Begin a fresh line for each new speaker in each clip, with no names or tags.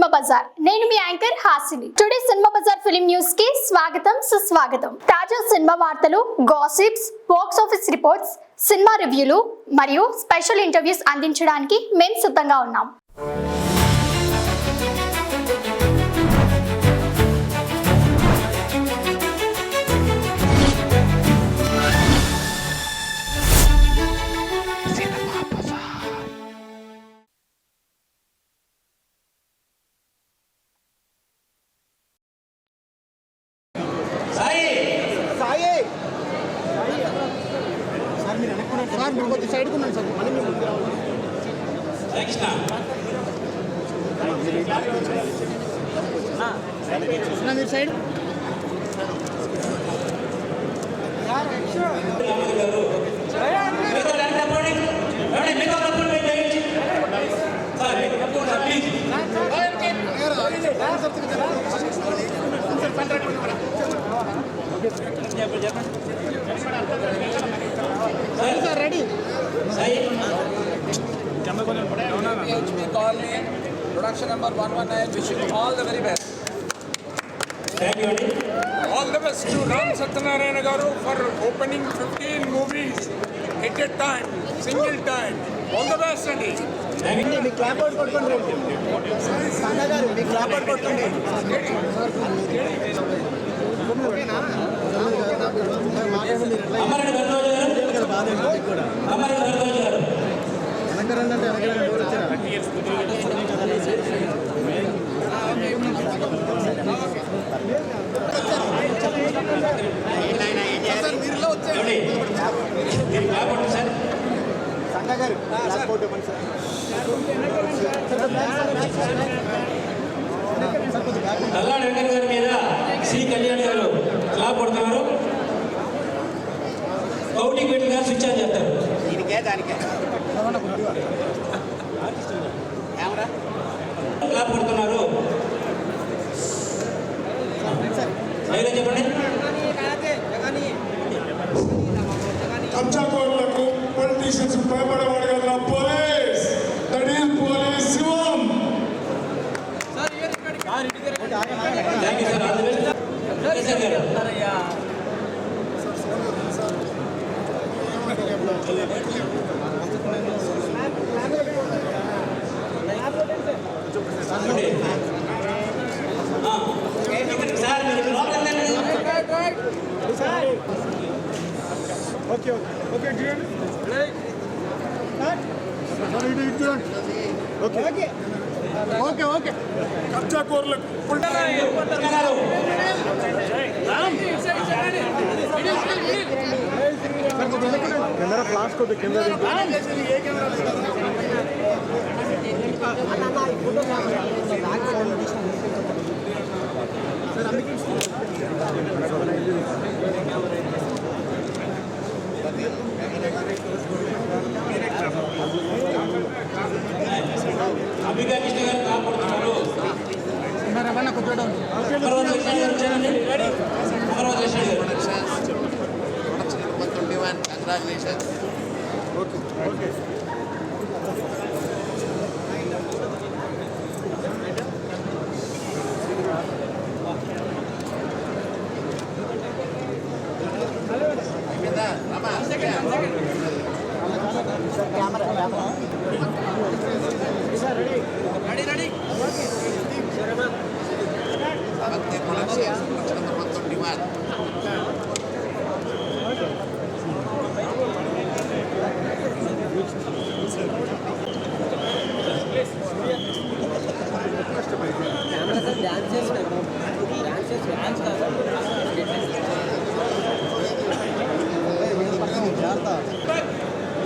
Cinema బజార్. నేను మీ యాంకర్ హాసిని. టుడే సినిమా బజార్ ఫిల్మ్ న్యూస్ కి స్వాగతం సుస్వాగతం. తాజా సినిమా వార్తలు, gossips, box office reports, cinema రివ్యూలు మరియు స్పెషల్ ఇంటర్వ్యూస్ అందించడానికి మేము సిద్ధంగా ఉన్నాం.
Production number 119, wishing you all the very best.
Thank you.
All the best to Ram Satyanarayana Garu for opening 15 movies at a time, single time. All the best, Andy.
మీ clap out కొట్టుకోండి సంగా గారు మీ clap out కొట్టుకోండి
అమరుడు గణరాజు గారు అమరుడు గణరాజు గారు
వెనకరండి అంటే వెనకరండి ఎవరు వచ్చారా సంగా గారు క్లాప్ అవుట్ ఇవ్వండి
నల్లాడి వెంకట గారి మీద శ్రీ కళ్యాణ్ గారు క్లాప్ కొడుతున్నారు. కౌటింగ్ పెట్టి గారు స్విచ్ ఆన్ చేస్తారు. క్లాప్ కొడుతున్నారు. డైలాగ్ చెప్పండి.
కబ్జాకోరులకు పొలిటీషియన్స్ భయపడేవాడు కదా police, that is police Shivam.
Thank you sir. All the best. గారు సార్ మీరు లోపల
okay okay okay okay okay okay
కబ్జాకోరులకు
కెమెరా ఫ్లాష్ కొద్ది కెమెరా
అంబికా కృష్ణ గారు కాపాడుతున్నారు.
Congratulations.
ఓకే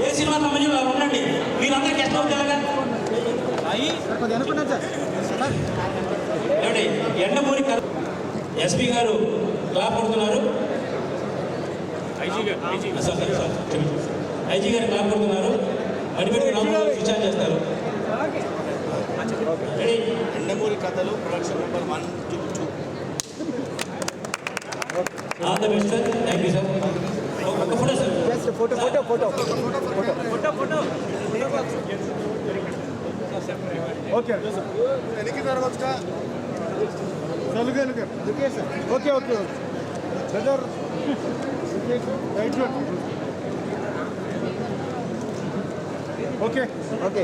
ఏ సినిమా సంబంధించి ఉండండి. మీరందరూ గెస్ట్ హౌస్ ఏమండి ఎండమూరి ఎస్పీ గారు క్లాప్ కొడుతున్నారు. ఐజీ గారు క్లాప్ కొడుతున్నారు. మడిపెట్టి రామరావు స్విచ్ ఆన్ చేస్తారు.
ఎండమూరి కథలు production number 1 to 2.
All the best sir. Thank you sir. ఒక photo sir.
Photo photo photo photo photo
okay
వెనక్కి జరగవచ్చుగా
Telugu
okay sir
okay okay brother right okay
okay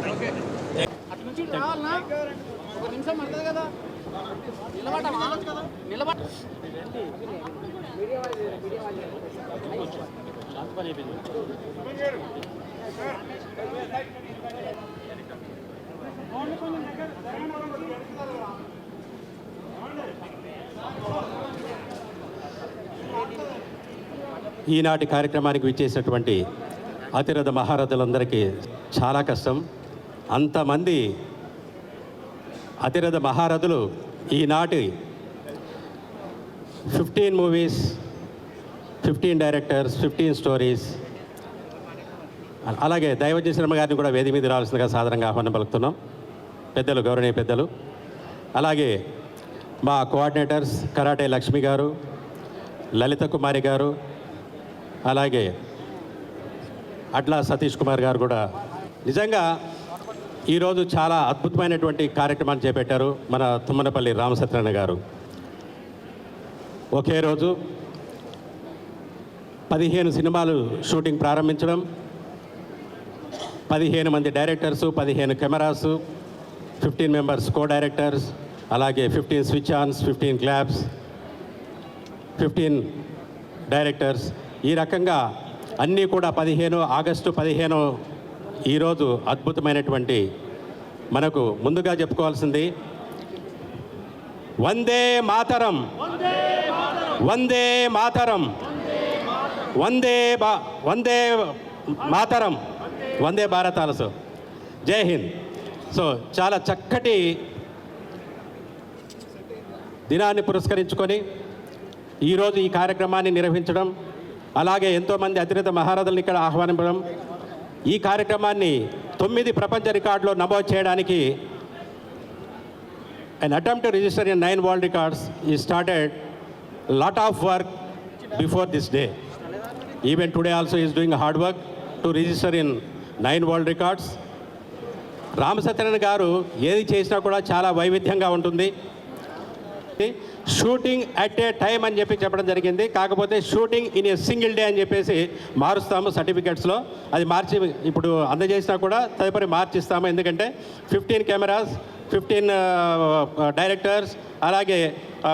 ఈనాటి కార్యక్రమానికి విచ్చేసినటువంటి అతిరథ మహారథులందరికీ చాలా కష్టం. అంతమంది అతిరథ మహారథులు ఈనాటి 15 మూవీస్, 15 డైరెక్టర్స్, 15 స్టోరీస్, అలాగే దైవజ్ఞ శర్మ గారిని కూడా వేది మీద రావాల్సిందిగా సాధారణంగా ఆహ్వానం పలుకుతున్నాం. పెద్దలు, గౌరవనీయ పెద్దలు, అలాగే మా కోఆర్డినేటర్స్ కరాటే లక్ష్మి గారు, లలిత కుమారి గారు, అలాగే అట్లా సతీష్ కుమార్ గారు కూడా నిజంగా ఈరోజు చాలా అద్భుతమైనటువంటి కార్యక్రమాన్ని చేపట్టారు మన తుమ్మనపల్లి రామసత్యనారాయణ గారు. ఒకే రోజు 15 సినిమాలు షూటింగ్ ప్రారంభించడం, 15 మంది directors, 15 cameras, 15 members co directors, అలాగే 15 స్విచ్ ఆన్స్, 15 క్లాప్స్, 15 డైరెక్టర్స్, ఈ రకంగా అన్నీ కూడా 15 ఆగస్టు 15 ఈరోజు అద్భుతమైనటువంటి మనకు ముందుగా చెప్పుకోవాల్సింది వందే మాతరం, వందే మాతరం, వందే మాతరం, వందే భారత్ ఆల్సో, జై హింద్. సో చాలా చక్కటి దినాన్ని పురస్కరించుకొని ఈరోజు ఈ కార్యక్రమాన్ని నిర్వహించడం, అలాగే ఎంతోమంది అతిరథ మహారథులను ఇక్కడ ఆహ్వానించడం, ఈ కార్యక్రమాన్ని 9 ప్రపంచ రికార్డులో నమోదు చేయడానికి an attempt to register in 9 world records is started lot of work before this day. Even today also is doing hard work to register in 9 world records. Ramasatyanarayana గారు ఏది చేసినా కూడా చాలా వైవిధ్యంగా ఉంటుంది. షూటింగ్ అట్ ఏ టైం అని చెప్పడం జరిగింది. కాకపోతే shooting in a single day అని చెప్పేసి మారుస్తాము సర్టిఫికెట్స్లో. అది మార్చి ఇప్పుడు అందజేసినా కూడా తదుపరి మార్చిస్తాము. ఎందుకంటే 15 కెమెరాస్, 15 డైరెక్టర్స్, అలాగే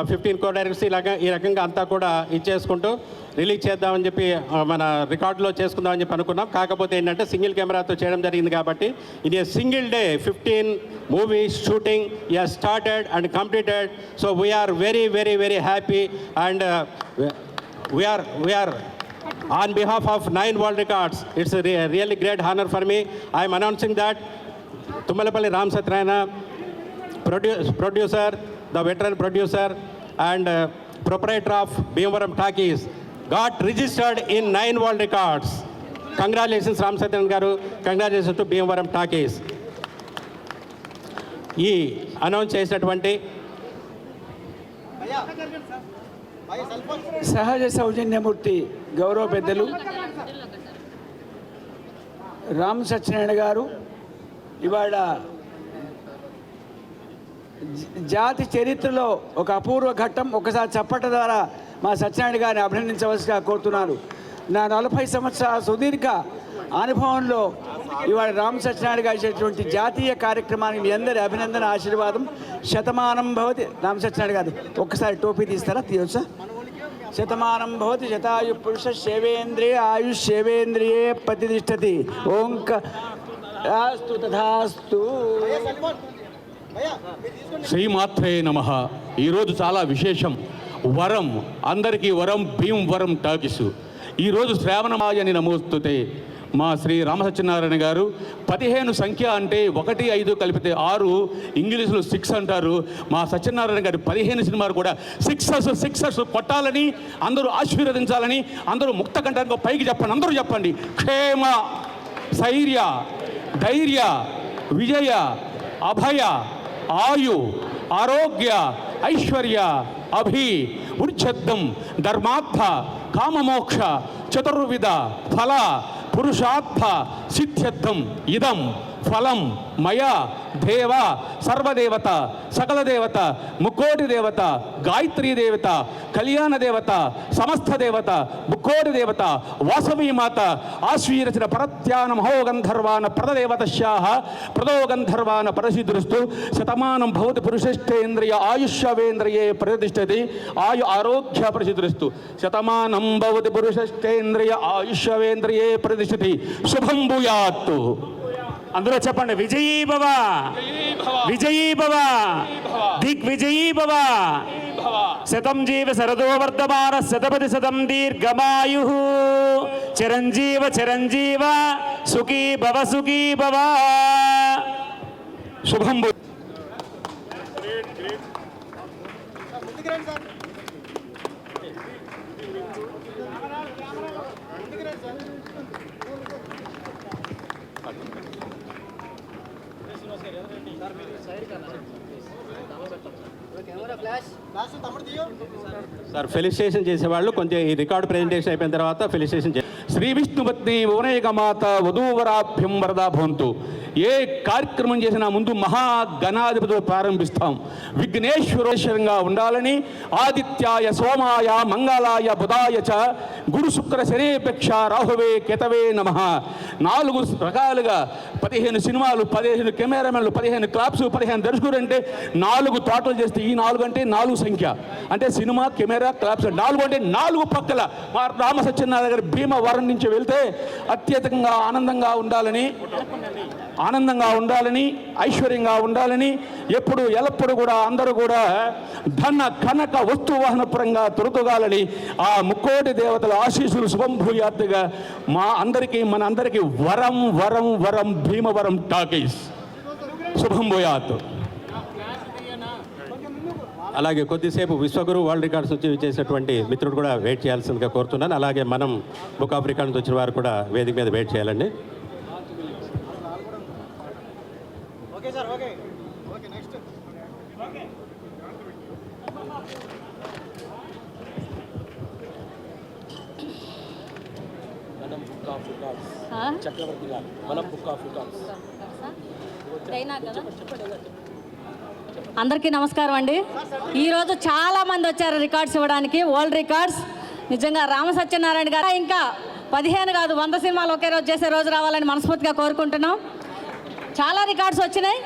15 కో డైరెక్టర్స్, ఈ రకంగా అంతా కూడా ఇచ్చేసుకుంటూ రిలీజ్ చేద్దామని చెప్పి మన రికార్డులో చేసుకుందామని చెప్పి అనుకున్నాం. కాకపోతే ఏంటంటే సింగిల్ కెమెరాతో చేయడం జరిగింది కాబట్టి ఇది single day 15 movies shooting ya started and completed. So we are very very very happy and we are on behalf of 9 world records, it's a really great honor for me. I am announcing that Tummalapalli Ram Satyarayana, producer, the veteran producer and proprietor of Bhimavaram Talkies, got registered in 9 world records. Congratulations Ram Satyarayana garu, congratulations to Bhimavaram Talkies. ఈ announce చేసినటువంటి
సహజ సౌజన్యమూర్తి గౌరవ పెద్దలు రామ్ సత్యనారాయణ గారు ఇవాళ జాతి చరిత్రలో ఒక అపూర్వ ఘట్టం. ఒకసారి చప్పట్ల ద్వారా మా సత్యనారాయణ గారిని అభినందించవలసిగా కోరుతున్నాను. నా 40 సంవత్సరాల సుదీర్ఘ అనుభవంలో ఇవాళ రామ్ సత్యనారాయణ గారు ఇచ్చేటువంటి జాతీయ కార్యక్రమానికి మీ అందరి అభినందన, ఆశీర్వాదం. శతమానం భవతి. రామ్ సత్యనారాయణ గారు ఒక్కసారి టోపీ తీస్తారా? తీయవచ్చా? శతమానం భవతి శతాయు పురుష శేవేంద్రియే ఆయుష్ శేవేంద్రియే ప్రతిష్టతి. ఓంకాస్తు తథాస్తు.
శ్రీమాత్రే నమః. ఈరోజు చాలా విశేషం. వరం, అందరికీ వరం, భీమవరం టాకీసు. ఈరోజు శ్రావణమాయని నమోస్తుతే. మా శ్రీ రామసత్యనారాయణ గారు 15 సంఖ్య అంటే 1, 5 కలిపితే 6, ఇంగ్లీష్లో 6 అంటారు. మా సత్యనారాయణ గారి 15 సినిమాలు కూడా సిక్సర్స్ కొట్టాలని, అందరూ ఆశీర్వదించాలని, అందరూ ముక్త కంఠంగా పైకి చెప్పండి, అందరూ చెప్పండి. క్షేమ, శైర్య, ధైర్య, విజయ, అభయ, ఆయు, ఆరోగ్య, ఐశ్వర్య, అభి, ఉచ్ఛద్దం, ధర్మార్థ, కామమోక్ష, చతుర్విధ ఫల, పురుషార్థ సిద్ధ్యర్థం ఇదం ఫలం మయ దేవ సర్వదేవత సకల దేవత ముక్కోటి దేవత గాయత్రీ దేవత కళ్యాణ దేవత సమస్త దేవత ముక్కోటి దేవత వాసవీ మాత ఆశ్వీరచన పరత్యాన మహోగంధర్వాన ప్రదదేవతశ్యాహ ప్రదో గంధర్వాన పరసిదృస్తు శతమానం భవతి పురుషేష్ఠేంద్రియ ఆయుష్యవేంద్రియే ప్రతిష్టతి ఆయు ఆరోగ్య ప్రసిదృస్తు శతమానం భవతి పురుషేష్ఠేంద్రియ ఆయుష్యవేంద్రియే ప్రతిష్టతి శుభం భూయాత్తు.
అందరూ చెప్పండి, విజయీ భవ విజయీ భవ దిగ్విజయీ భవ. శతం జీవ శరదో వర్ధమాన శతపతి శతం దీర్ఘమాయు చిరంజీవ చిరంజీవ సుఖీ భవ సుఖీ భవ.
శుభం భూ.
సార్ ఫెలిసిటేషన్ చేసేవాళ్ళు కొంచెం ఈ రికార్డు ప్రెజెంటేషన్ అయిపోయిన తర్వాత ఫెలిసిటేషన్
శ్రీ విష్ణుపత్ని ఉనయగమాత వధూవరాభ్యం వరదా భవంతు. ఏ కార్యక్రమం చేసినా ముందు మహాగణాధిపతితో ప్రారంభిస్తాం. విఘ్నేశ్వరేశ్వరంగా ఉండాలని ఆదిత్యాయ సోమాయ మంగళాయ బుధాయ చ గురు శుక్ర శనేపేక్ష రాహువే కేతవే నమః. 4 రకాలుగా 15 సినిమాలు, 15 కెమెరామెన్లు, 15 క్లాప్స్, 15 దర్శకుడు అంటే 4 తోటలు చేస్తే ఈ 4 అంటే 4 సంఖ్య అంటే సినిమా, కెమెరా, క్లాప్స్ 4 అంటే 4 పక్కల మా రామ సత్యనారాయణ గారి భీమవరం నుంచి వెళ్తే అత్యధికంగా ఆనందంగా ఉండాలని ఐశ్వర్యంగా ఉండాలని ఎప్పుడు ఎల్లప్పుడు కూడా అందరూ కూడా ధన కనక వస్తువాహన పరంగా తొలతొగాలని ఆ ముక్కోటి దేవతల ఆశీస్సులు శుభం భూయాత్తుగా మన అందరికీ వరం వరం వరం భీమవరం టాకీస్ శుభం భూయాత్.
అలాగే కొద్దిసేపు విశ్వగురు వరల్డ్ రికార్డ్స్ నుంచి చేసినటువంటి మిత్రుడు కూడా వెయిట్ చేయాల్సిందిగా కోరుతున్నాను. అలాగే మనం బుక్ ఆఫ్ రికార్డ్స్ వచ్చిన వారు కూడా వేదిక మీద వెయిట్ చేయాలండి.
Okay sir, okay okay next.
అందరికీ నమస్కారం అండి. ఈరోజు చాలా మంది వచ్చారు రికార్డ్స్ ఇవ్వడానికి, వరల్డ్ రికార్డ్స్. నిజంగా రామ సత్యనారాయణ గారు ఇంకా 15 కాదు 100 సినిమాలు ఒకే రోజు చేసే రోజు రావాలని మనస్ఫూర్తిగా కోరుకుంటున్నాం. చాలా రికార్డ్స్ వచ్చినాయి.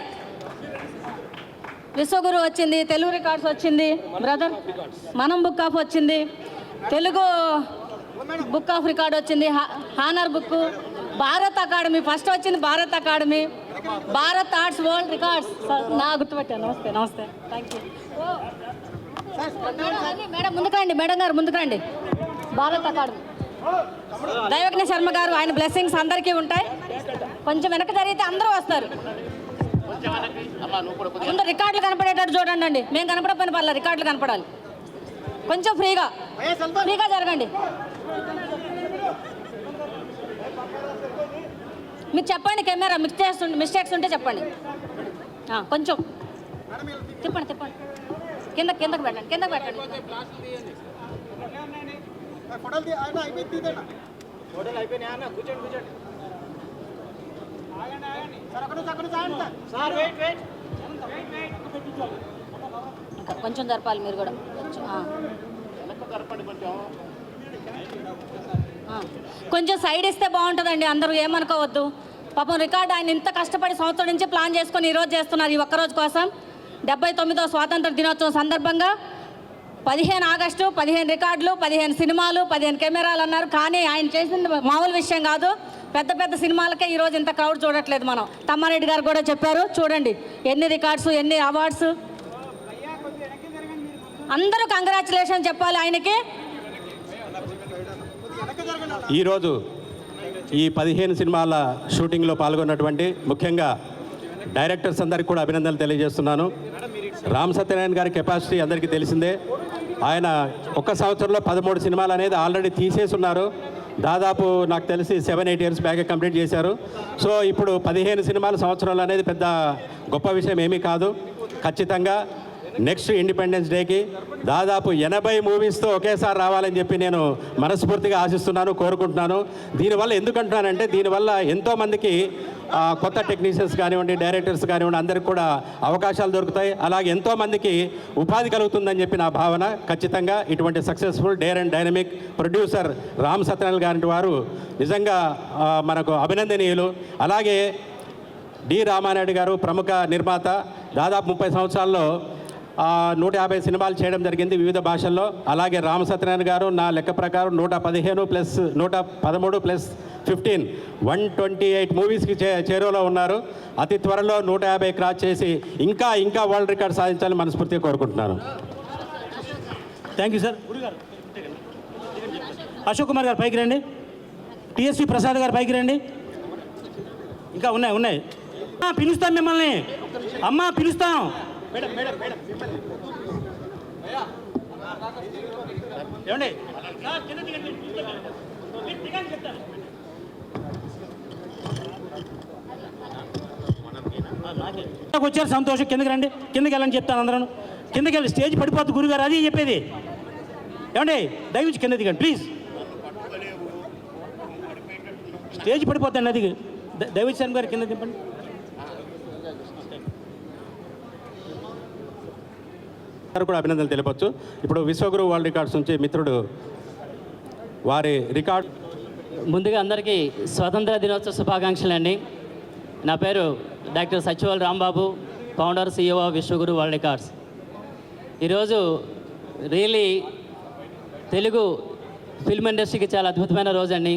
విశ్వగురు వచ్చింది, తెలుగు రికార్డ్స్ వచ్చింది, బ్రదర్ మనం బుక్ ఆఫ్ వచ్చింది, తెలుగు బుక్ ఆఫ్ రికార్డ్ వచ్చింది, honour book, Bharat academy first వచ్చింది, Bharat academy, Bharat arts world records. నా గుర్తుపెట్టాను. నమస్తే నమస్తే, థ్యాంక్ యూ. మేడం ముందుకురండి, మేడం గారు ముందుకురండి. భారత్ అకాడమీ దైవజ్ఞ శర్మ గారు, ఆయన బ్లెస్సింగ్స్ అందరికీ ఉంటాయి. కొంచెం వెనక జరిగితే అందరూ వస్తారు. ముందు రికార్డులు కనపడేటట్టు చూడండి అండి. మేము కనపడకపోయిన పర్లేదు, రికార్డులు కనపడాలి. కొంచెం ఫ్రీగా జరగండి. మీకు చెప్పండి, కెమెరా మిస్టేక్స్ ఉంటే చెప్పండి. కొంచెం తిప్పండి కిందకి పెట్టండి, కిందకి పెట్టండి. కొంచెం జరపాలి మీరు కూడా. కొంచెం సైడ్ ఇస్తే బాగుంటుందండి. అందరూ ఏమనుకోవద్దు. పాపం రికార్డు ఆయన ఇంత కష్టపడి సంవత్సరం నుంచి ప్లాన్ చేసుకొని ఈరోజు చేస్తున్నారు, ఈ ఒక్కరోజు కోసం. 79వ స్వాతంత్ర దినోత్సవం సందర్భంగా 15 ఆగస్టు 15 రికార్డులు, 15 సినిమాలు, 15 కెమెరాలు అన్నారు. కానీ ఆయన చేసింది మామూలు విషయం కాదు. పెద్ద పెద్ద సినిమాలకే ఈరోజు ఇంత క్రౌడ్ చూడట్లేదు మనం. తమ్మారెడ్డి గారు కూడా చెప్పారు, చూడండి ఎన్ని రికార్డ్స్, ఎన్ని అవార్డ్స్. అందరూ కంగ్రాచులేషన్ చెప్పాలి ఆయనకి.
ఈరోజు ఈ 15 సినిమాల షూటింగ్లో పాల్గొన్నటువంటి ముఖ్యంగా డైరెక్టర్స్ అందరికీ కూడా అభినందనలు తెలియజేస్తున్నాను. రామ్ సత్యనారాయణ గారి కెపాసిటీ అందరికీ తెలిసిందే. ఆయన ఒక్క సంవత్సరంలో 13 సినిమాలు అనేది ఆల్రెడీ తీసేసి ఉన్నారు. దాదాపు నాకు తెలిసి 7-8 ఇయర్స్ బ్యాక్ కంప్లీట్ చేశారు. సో ఇప్పుడు 15 సినిమాల సంవత్సరంలో అనేది పెద్ద గొప్ప విషయం ఏమీ కాదు. ఖచ్చితంగా నెక్స్ట్ ఇండిపెండెన్స్ డేకి దాదాపు 80 మూవీస్తో ఒకేసారి రావాలని చెప్పి నేను మనస్ఫూర్తిగా ఆశిస్తున్నాను, కోరుకుంటున్నాను. దీనివల్ల ఎందుకంటున్నానంటే దీనివల్ల ఎంతోమందికి కొత్త టెక్నీషియన్స్ కానివ్వండి, డైరెక్టర్స్ కానివ్వండి, అందరికి కూడా అవకాశాలు దొరుకుతాయి. అలాగే ఎంతోమందికి ఉపాధి కలుగుతుందని చెప్పి నా భావన. ఖచ్చితంగా ఇటువంటి successful dare and dynamic producer Ram Satyanarayana గారి వారు నిజంగా మనకు అభినందనీయులు. అలాగే డి రామానాయుడు గారు ప్రముఖ నిర్మాత, దాదాపు 30 సంవత్సరాల్లో 150 సినిమాలు చేయడం జరిగింది వివిధ భాషల్లో. అలాగే రామ సత్యనారాయణ గారు నా లెక్క ప్రకారం 115 ప్లస్ 113 ప్లస్ 15 128 మూవీస్కి చేరువలో ఉన్నారు. అతి త్వరలో 150 క్రాస్ చేసి ఇంకా వరల్డ్ రికార్డ్ సాధించాలని మనస్ఫూర్తిగా కోరుకుంటున్నాను.
Thank you sir. Ashok Kumar గారు పైకి రండి. టిఎస్వి ప్రసాద్ గారు పైకి రండి. ఇంకా ఉన్నాయి. పిలుస్తాం మిమ్మల్ని, అమ్మా పిలుస్తాం. ఏమండి వచ్చారు, సంతోషం. కిందకి రండి, కిందకి వెళ్ళని చెప్తాను అందరూ. కిందకి వెళ్ళి స్టేజ్ పడిపోద్దు గురుగారు, అది చెప్పేది. ఏమండి దయవించి కింద దిగండి ప్లీజ్. స్టేజ్ పడిపోద్దండి, అది దయవించి శర్మ గారు కింద దింపండి.
కూడా అభినందనలు తెలియవచ్చు. ఇప్పుడు విశ్వగురు వరల్డ్ రికార్డ్స్ నుంచి మిత్రుడు వారి రికార్డ్.
ముందుగా అందరికీ స్వాతంత్ర దినోత్సవ శుభాకాంక్షలు అండి. నా పేరు doctor Sachival Rambabu, founder CEO Vishwaguru world records. ఈరోజు రియలీ తెలుగు ఫిల్మ్ ఇండస్ట్రీకి చాలా అద్భుతమైన రోజు అండి.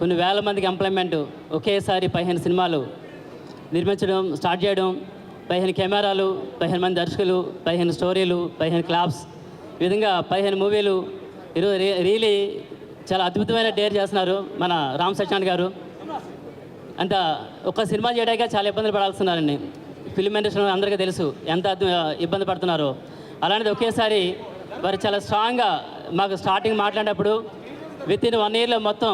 కొన్ని వేల మందికి ఎంప్లాయ్మెంట్, ఒకేసారి 15 సినిమాలు నిర్మించడం, స్టార్ట్ చేయడం, 15 కెమెరాలు, 15 మంది దర్శకులు, 15 స్టోరీలు, 15 క్లాప్స్, ఈ విధంగా 15 మూవీలు. ఈరోజు రియలీ చాలా అద్భుతమైన డేర్ చేస్తున్నారు మన రామ్ సత్యనారాయణ గారు. అంత ఒక సినిమా చేయడానికి చాలా ఇబ్బందులు పడాల్స్తున్నారండి. ఫిల్మ్ ఇండస్ట్రీ అందరికీ తెలుసు ఎంత ఇబ్బంది పడుతున్నారో. అలాంటిది ఒకేసారి వారు చాలా స్ట్రాంగ్గా మాకు స్టార్టింగ్ మాట్లాడినప్పుడు విత్ ఇన్ 1 ఇయర్లో మొత్తం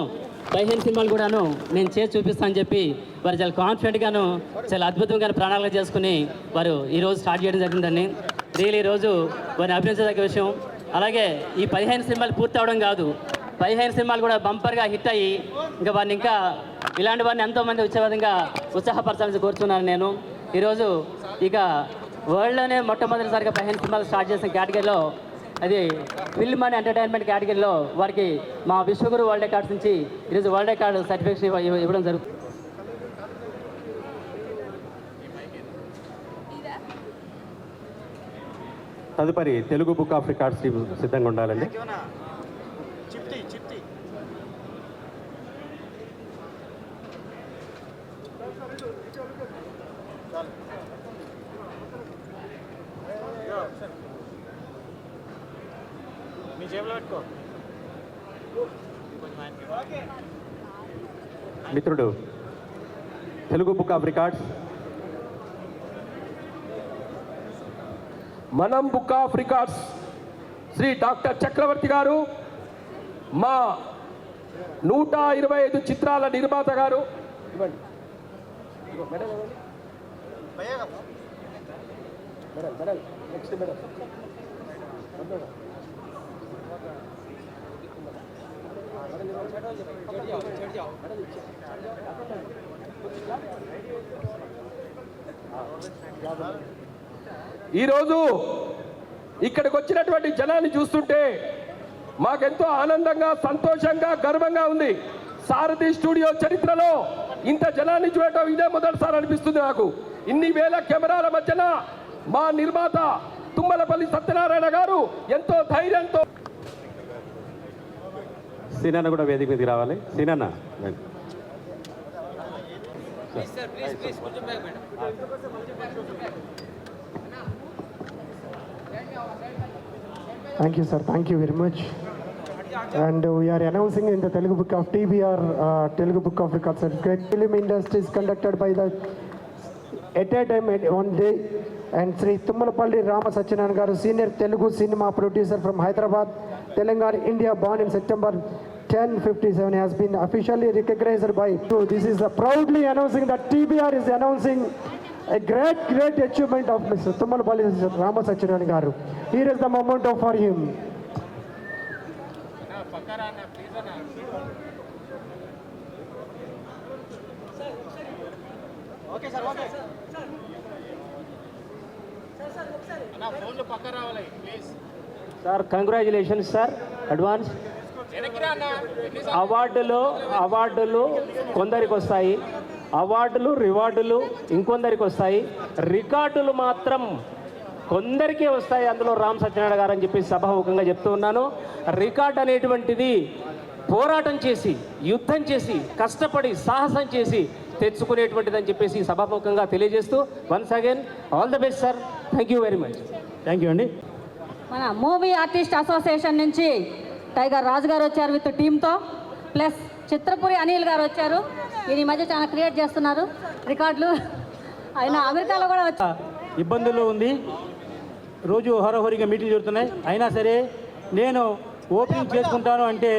15 సినిమాలు కూడాను నేను చేసి చూపిస్తానని చెప్పి వారు చాలా కాన్ఫిడెంట్గాను చాలా అద్భుతంగా ప్రణాళిక చేసుకుని వారు ఈరోజు స్టార్ట్ చేయడం జరిగిందండి. రియల్ ఈరోజు వారిని అభినందించదగ్గ విషయం. అలాగే ఈ 15 సినిమాలు పూర్తి అవడం కాదు, 15 సినిమాలు కూడా బంపర్గా హిట్ అయ్యి ఇంకా వారిని ఇంకా ఇలాంటి వారిని ఎంతోమంది వచ్చే విధంగా ఉత్సాహపరచాలని కోరుతున్నాను నేను. ఈరోజు ఇక వరల్డ్లోనే మొట్టమొదటిసారిగా 15 సినిమాలు స్టార్ట్ చేసిన కేటగిరీలో, అది ఫిల్మ్ అండ్ ఎంటర్టైన్మెంట్ కేటగిరీలో వారికి మా విశ్వగురు వరల్డ్ రికార్డ్స్ నుంచి ఈరోజు వరల్డ్ రికార్డు సర్టిఫికేషన్ ఇవ్వడం జరుగుతుంది.
తదుపరి తెలుగు బుక్ ఆఫ్ రికార్డ్స్ సిద్ధంగా ఉండాలండి. మిత్రుడు Telugu book of records,
Manam book of records Shri doctor Chakravarthi గారు, మా 125 చిత్రాల నిర్మాత గారు. ఈరోజు ఇక్కడికి వచ్చినటువంటి జనాన్ని చూస్తుంటే మాకెంతో ఆనందంగా, సంతోషంగా, గర్వంగా ఉంది. సారథి స్టూడియో చరిత్రలో ఇంత జనాన్ని చూడటం ఇదే మొదటిసారి అనిపిస్తుంది నాకు. ఇన్ని వేల కెమెరాల మధ్యన మా నిర్మాత తుమ్మలపల్లి సత్యనారాయణ గారు ఎంతో ధైర్యంతో.
సీనన్న కూడా వేదిక మీదకి రావాలి. సీనన్న
Thank you, sir. Thank you very much. And we are announcing in the Telugu Book of TBR, Telugu Book of Records certificate. Film industry is conducted by the at a time at one day. And Sri Tummalapalli Rama Satyanarayana Garu, senior Telugu cinema producer from Hyderabad, Telangana, India, born in September 1057, has been officially recognized by. So this is proudly announcing that TBR is announcing A great achievement of Mr. Tummalapalli Rama Satyanarayana garu. Here is the memento for him.
Okay sir okay
sir congratulations sir advance. అవార్డులు కొందరికి వస్తాయి, రివార్డులు ఇంకొందరికి వస్తాయి, రికార్డులు మాత్రం కొందరికే వస్తాయి. అందులో రామ్ సత్యనారాయణ గారు అని చెప్పి సభాముఖంగా చెప్తూ ఉన్నాను. రికార్డ్ అనేటువంటిది పోరాటం చేసి, యుద్ధం చేసి, కష్టపడి, సాహసం చేసి తెచ్చుకునేటువంటిదని చెప్పేసి సభాముఖంగా తెలియజేస్తూ once again all the best sir. Thank you very much.
Thank you అండి.
మన మూవీ ఆర్టిస్ట్ అసోసియేషన్ నుంచి టైగర్ రాజు గారు వచ్చారు విత్ టీంతో, ప్లస్ చిత్రపురి అనిల్ గారు వచ్చారు. ఈయన ఈ మధ్య చాలా క్రియేట్ చేస్తున్నారు రికార్డులు. ఆయన అమెరికాలో కూడా వచ్చారు.
ఇబ్బందుల్లో ఉంది, రోజు హోరహోరీగా మీటింగ్ జరుగుతున్నాయి. అయినా సరే నేను ఓపెనింగ్ చేసుకుంటాను అంటే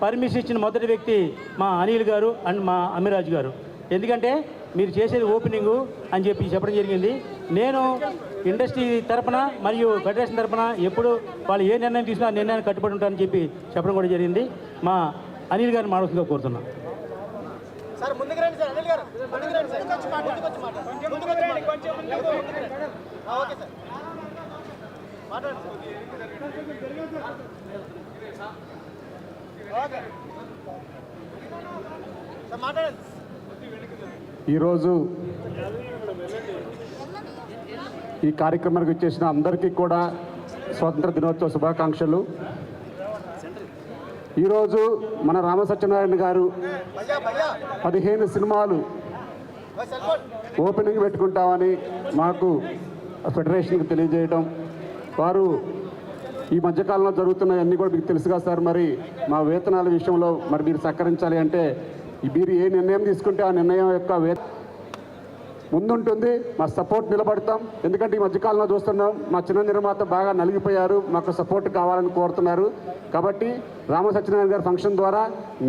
పర్మిషన్ ఇచ్చిన మొదటి వ్యక్తి మా అనిల్ గారు అండ్ మా అమిరాజ్ గారు. ఎందుకంటే మీరు చేసేది ఓపెనింగు అని చెప్పి చెప్పడం జరిగింది. నేను ఇండస్ట్రీ తరపున మరియు ఫెడరేషన్ తరపున ఎప్పుడు వాళ్ళు ఏ నిర్ణయం తీసుకున్నా ఆ నిర్ణయాన్ని కట్టుబడి ఉంటానని చెప్పి చెప్పడం కూడా జరిగింది. మా అనిల్ గారిని మానవసంగా కోరుతున్నాం.
సార్ ముందుకు రండి సార్, అనిల్ గారు ముందుకు రండి సార్, ముందుకు వచ్చి మాట్లాడండి. ఓకే సార్ మాట్లాడండి సార్. ఓకే సార్ మాట్లాడండి.
ఈరోజు ఈ కార్యక్రమానికి వచ్చేసిన అందరికీ కూడా స్వాతంత్ర దినోత్సవ శుభాకాంక్షలు. ఈరోజు మన రామ సత్యనారాయణ గారు 15 సినిమాలు ఓపెనింగ్ పెట్టుకుంటామని మాకు ఫెడరేషన్కి తెలియజేయడం, వారు ఈ మధ్యకాలంలో జరుగుతున్నవన్నీ కూడా మీకు తెలుసుగా సార్. మరి మా వేతనాల విషయంలో మరి మీరు సహకరించాలి అంటే మీరు ఏ నిర్ణయం తీసుకుంటే ఆ నిర్ణయం యొక్క ముందుంటుంది, మా సపోర్ట్ నిలబడతాం. ఎందుకంటే ఈ మధ్యకాలంలో చూస్తున్నాం మా చిన్న నిర్మాత బాగా నలిగిపోయారు, మాకు సపోర్ట్ కావాలని కోరుతున్నారు. కాబట్టి రామ సత్యనారాయణ గారి ఫంక్షన్ ద్వారా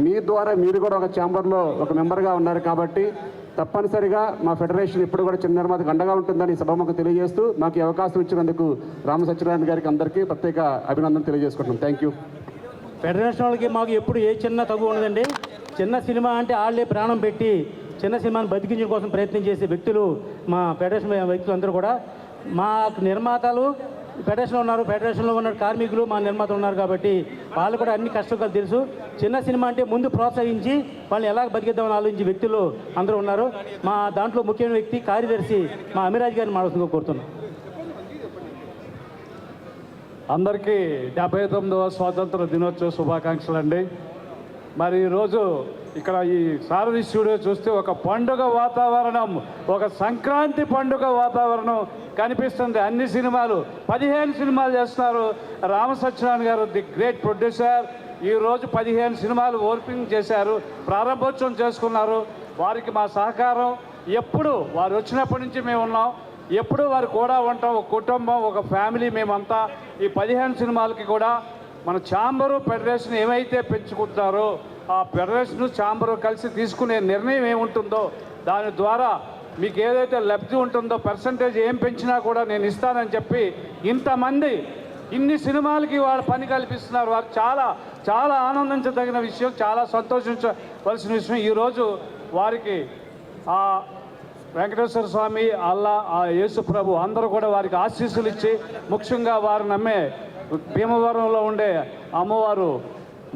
మీ ద్వారా మీరు కూడా ఒక ఛాంబర్లో ఒక మెంబర్గా ఉన్నారు. కాబట్టి తప్పనిసరిగా మా ఫెడరేషన్ ఎప్పుడు కూడా చిన్న నిర్మాతకు అండగా ఉంటుందని సభ మాకు తెలియజేస్తూ మాకు ఈ అవకాశం ఇచ్చినందుకు రామ సత్యనారాయణ గారికి అందరికీ ప్రత్యేక అభినందన తెలియజేసుకుంటున్నాం. Thank you.
ఫెడరేషన్ వాళ్ళకి మాకు ఎప్పుడు ఏ చిన్న తగ్గు ఉండదండి. చిన్న సినిమా అంటే వాళ్ళే ప్రాణం పెట్టి చిన్న సినిమాని బతికించడం కోసం ప్రయత్నం చేసే వ్యక్తులు మా ఫెడరేషన్ వ్యక్తులు అందరూ కూడా. మా నిర్మాతలు ఫెడరేషన్లో ఉన్నారు, ఫెడరేషన్లో ఉన్న కార్మికులు మా నిర్మాతలు ఉన్నారు. కాబట్టి వాళ్ళు కూడా అన్ని కష్టాలు తెలుసు. చిన్న సినిమా అంటే ముందు ప్రోత్సహించి వాళ్ళని ఎలా బతికిద్దామని ఆలోచించే వ్యక్తులు అందరూ ఉన్నారు. మా దాంట్లో ముఖ్యమైన వ్యక్తి కార్యదర్శి మా అమిరాజ్ గారిని మాట్లాడుతూ కోరుతున్నాం.
అందరికీ 79వ స్వాతంత్ర దినోత్సవ శుభాకాంక్షలు అండి. మరి ఈరోజు ఇక్కడ ఈ సారథి స్టూడియో చూస్తే ఒక పండుగ వాతావరణం, ఒక సంక్రాంతి పండుగ వాతావరణం కనిపిస్తుంది. అన్ని సినిమాలు 15 సినిమాలు చేస్తున్నారు. రామ సత్యనారాయణ గారు ది గ్రేట్ ప్రొడ్యూసర్. ఈరోజు 15 సినిమాలు ఓపెనింగ్ చేశారు, ప్రారంభోత్సవం చేసుకున్నారు. వారికి మా సహకారం ఎప్పుడు, వారు వచ్చినప్పటి నుంచి మేము ఉన్నాం, ఎప్పుడు వారు కూడా ఉంటాం. ఒక కుటుంబం, ఒక ఫ్యామిలీ మేమంతా. ఈ 15 సినిమాలకి కూడా మన ఛాంబరు ఫెడరేషన్ ఏమైతే పెంచుకుంటారో ఆ ఫెడరేషన్ ఛాంబరు కలిసి తీసుకునే నిర్ణయం ఏముంటుందో దాని ద్వారా మీకు ఏదైతే లబ్ధి ఉంటుందో పర్సంటేజ్ ఏం పెంచినా కూడా నేను ఇస్తానని చెప్పి ఇంతమంది ఇన్ని సినిమాలకి వాళ్ళు పని కల్పిస్తున్నారు. వారు చాలా చాలా ఆనందించదగిన విషయం, చాలా సంతోషించవలసిన విషయం. ఈరోజు వారికి ఆ వెంకటేశ్వర స్వామి, అల్లా, ఆ యేసు ప్రభు అందరూ కూడా వారికి ఆశీస్సులు ఇచ్చి, ముఖ్యంగా వారు నమ్మే భీమవరంలో ఉండే అమ్మవారు,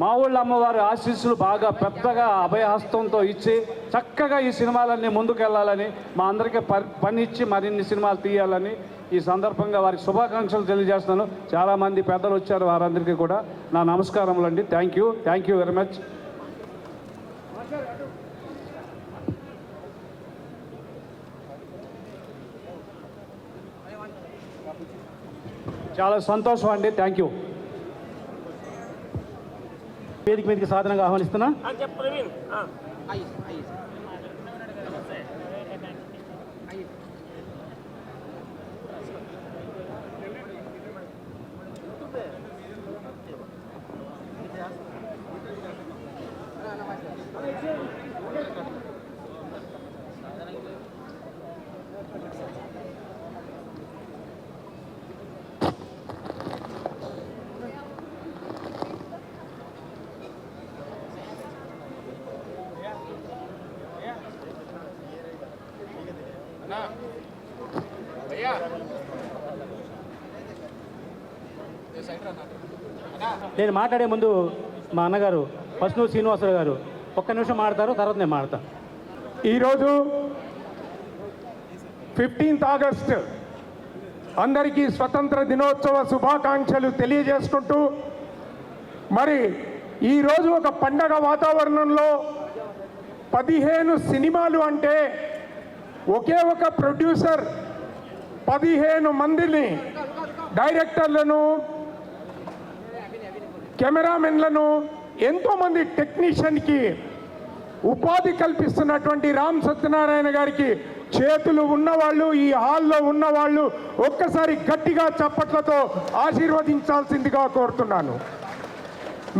మా ఊళ్ళో అమ్మవారి ఆశీస్సులు బాగా పెద్దగా అభయహస్తంతో ఇచ్చి చక్కగా ఈ సినిమాలన్నీ ముందుకెళ్ళాలని, మా అందరికీ పని ఇచ్చి మరిన్ని సినిమాలు తీయాలని ఈ సందర్భంగా వారికి శుభాకాంక్షలు తెలియజేస్తున్నాను. చాలామంది పెద్దలు వచ్చారు, వారందరికీ కూడా నా నమస్కారములు అండి. Thank you very much. చాలా సంతోషం అండి. Thank you. వేదిక మీదకి సాధనంగా ఆహ్వానిస్తున్నా.
నేను మాట్లాడే ముందు మా అన్నగారు పసునూరు శ్రీనివాసరావు గారు ఒక్క నిమిషం మాట్లాడతారు, తర్వాత నేను మాట్లాడతాను.
ఈరోజు 15th ఆగస్ట్ అందరికీ స్వతంత్ర దినోత్సవ శుభాకాంక్షలు తెలియజేసుకుంటూ, మరి ఈరోజు ఒక పండగ వాతావరణంలో 15 సినిమాలు అంటే ఒకే ఒక ప్రొడ్యూసర్ 15 మందిని డైరెక్టర్లను, కెమెరామెన్లను, ఎంతోమంది టెక్నీషియన్కి ఉపాధి కల్పిస్తున్నటువంటి రామ్ సత్యనారాయణ గారికి చేతులు ఉన్నవాళ్ళు, ఈ హాల్లో ఉన్నవాళ్ళు ఒక్కసారి గట్టిగా చప్పట్లతో ఆశీర్వదించాల్సిందిగా కోరుతున్నాను.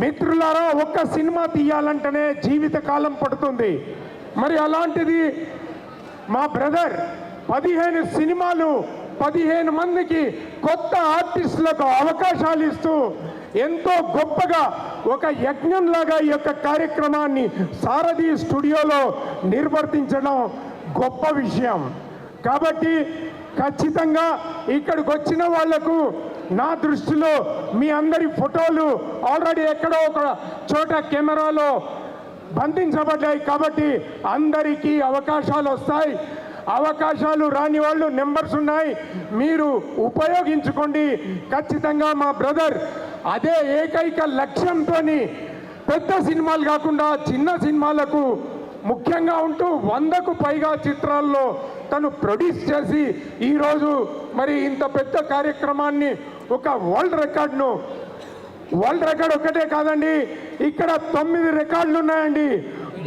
మిత్రులారా, ఒక్క సినిమా తీయాలంటేనే జీవితకాలం పడుతుంది. మరి అలాంటిది మా బ్రదర్ 15 సినిమాలు 15 మందికి కొత్త ఆర్టిస్టులకు అవకాశాలు ఇస్తూ ఎంతో గొప్పగా ఒక యజ్ఞంలాగా ఈ యొక్క కార్యక్రమాన్ని సారథి స్టూడియోలో నిర్వర్తించడం గొప్ప విషయం. కాబట్టి ఖచ్చితంగా ఇక్కడికి వచ్చిన వాళ్లకు నా దృష్టిలో మీ అందరి ఫోటోలు ఆల్రెడీ ఎక్కడో ఒక చోట కెమెరాలో బంధించబడ్డాయి. కాబట్టి అందరికీ అవకాశాలు వస్తాయి. అవకాశాలు రాని వాళ్ళు నెంబర్స్ ఉన్నాయి, మీరు ఉపయోగించుకోండి. ఖచ్చితంగా మా బ్రదర్ అదే ఏకైక లక్ష్యంతో పెద్ద సినిమాలు కాకుండా చిన్న సినిమాలకు ముఖ్యంగా ఉంటూ 100కు పైగా చిత్రాల్లో తను ప్రొడ్యూస్ చేసి ఈరోజు మరి ఇంత పెద్ద కార్యక్రమాన్ని ఒక వరల్డ్ రికార్డ్ ఒకటే కాదండి, ఇక్కడ 9 రికార్డులు ఉన్నాయండి.